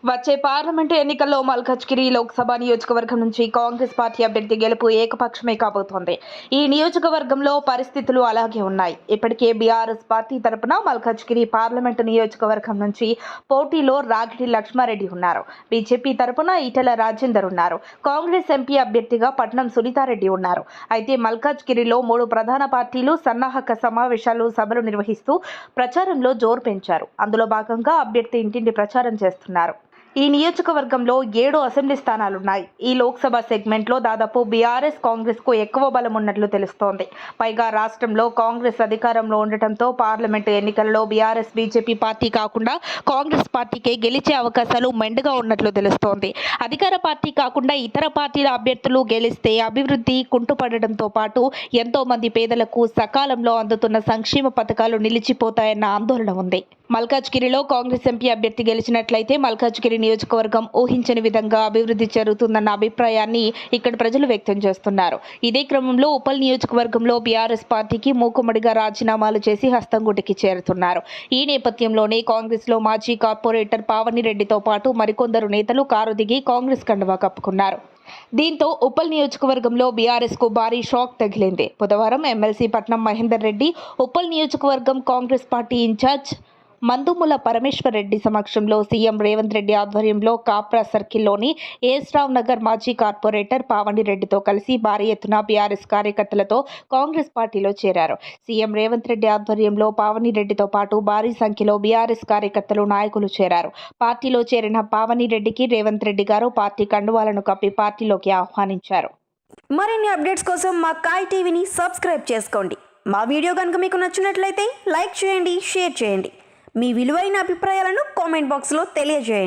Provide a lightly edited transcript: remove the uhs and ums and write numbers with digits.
వచ్చే పార్లమెంటు ఎన్నికల్లో మల్కాజ్గిరి లోక్సభ నియోజకవర్గం నుంచి కాంగ్రెస్ పార్టీ అభ్యర్థి గెలుపు ఏకపక్షమే కాబోతోంది. ఈ నియోజకవర్గంలో పరిస్థితులు అలాగే ఉన్నాయి. ఇప్పటికే బీఆర్ఎస్ పార్టీ తరపున మల్కాజ్గిరి పార్లమెంటు నియోజకవర్గం నుంచి పోటీలో రాగిడి లక్ష్మారెడ్డి ఉన్నారు. బీజేపీ తరపున ఈటెల రాజేందర్ ఉన్నారు. కాంగ్రెస్ ఎంపీ అభ్యర్థిగా పట్నం సునీతారెడ్డి ఉన్నారు. అయితే మల్కాజ్గిరిలో 3 ప్రధాన పార్టీలు సన్నాహక సమావేశాలు, సభలు నిర్వహిస్తూ ప్రచారంలో జోరు పెంచారు. అందులో భాగంగా అభ్యర్థి ఇంటింటి ప్రచారం చేస్తున్నారు. ఈ నియోజకవర్గంలో 7 అసెంబ్లీ స్థానాలున్నాయి. ఈ లోక్సభ సెగ్మెంట్లో దాదాపు బీఆర్ఎస్, కాంగ్రెస్కు ఎక్కువ బలం ఉన్నట్లు తెలుస్తోంది. పైగా రాష్ట్రంలో కాంగ్రెస్ అధికారంలో ఉండటంతో పార్లమెంటు ఎన్నికల్లో బీఆర్ఎస్, బీజేపీ పార్టీ కాకుండా కాంగ్రెస్ పార్టీకే గెలిచే అవకాశాలు మెండుగా ఉన్నట్లు తెలుస్తోంది. అధికార పార్టీ కాకుండా ఇతర పార్టీల అభ్యర్థులు గెలిస్తే అభివృద్ధి కుంటుపడడంతో పాటు ఎంతో మంది పేదలకు సకాలంలో అందుతున్న సంక్షేమ పథకాలు నిలిచిపోతాయన్న ఆందోళన ఉంది. మల్కాజ్గిరిలో కాంగ్రెస్ ఎంపీ అభ్యర్థి గెలిచినట్లయితే మల్కాజ్గిరి నియోజకవర్గం ఊహించని విధంగా అభివృద్ధి జరుగుతుందన్న అభిప్రాయాన్ని ఇక్కడ ప్రజలు వ్యక్తం చేస్తున్నారు. ఇదే క్రమంలో ఉప్పల్ నియోజకవర్గంలో బీఆర్ఎస్ పార్టీకి మూకుమ్మడిగా రాజీనామాలు చేసి హస్తంగూటికి చేరుతున్నారు. ఈ నేపథ్యంలోనే కాంగ్రెస్లో మాజీ కార్పొరేటర్ పావని రెడ్డితో పాటు మరికొందరు నేతలు కారు దిగి కాంగ్రెస్ కండువా కప్పుకున్నారు. దీంతో ఉప్పల్ నియోజకవర్గంలో బీఆర్ఎస్ కు భారీ షాక్ తగిలింది. బుధవారం ఎమ్మెల్సీ పట్నం మహేందర్ రెడ్డి, ఉప్పల్ నియోజకవర్గం కాంగ్రెస్ పార్టీ ఇన్ఛార్జ్ మందుముల పరమేశ్వర్ రెడ్డి సమక్షంలో సీఎం రేవంత్ రెడ్డి ఆధ్వర్యంలో కాప్రా సర్కిల్లోని ఏస్రావ్ నగర్ మాజీ కార్పొరేటర్ పావని రెడ్డితో కలిసి భారీ ఎత్తున బీఆర్ఎస్ కార్యకర్తలతో కాంగ్రెస్ పార్టీలో చేరారు. సీఎం రేవంత్ రెడ్డి ఆధ్వర్యంలో పావని రెడ్డితో పాటు భారీ సంఖ్యలో బీఆర్ఎస్ కార్యకర్తలు, నాయకులు చేరారు. పార్టీలో చేరిన పావని రెడ్డికి రేవంత్ రెడ్డి గారు పార్టీ కండువాలను కప్పి పార్టీలోకి ఆహ్వానించారు. మరిన్ని అప్డేట్స్ కోసం మా కాయ్ టీవీని సబ్స్క్రైబ్ చేసుకోండి. మా వీడియో కనుక మీకు నచ్చినట్లయితే లైక్ చేయండి, షేర్ చేయండి. మీ విలువైన అభిప్రాయాలను కామెంట్ బాక్స్లో తెలియజేయండి.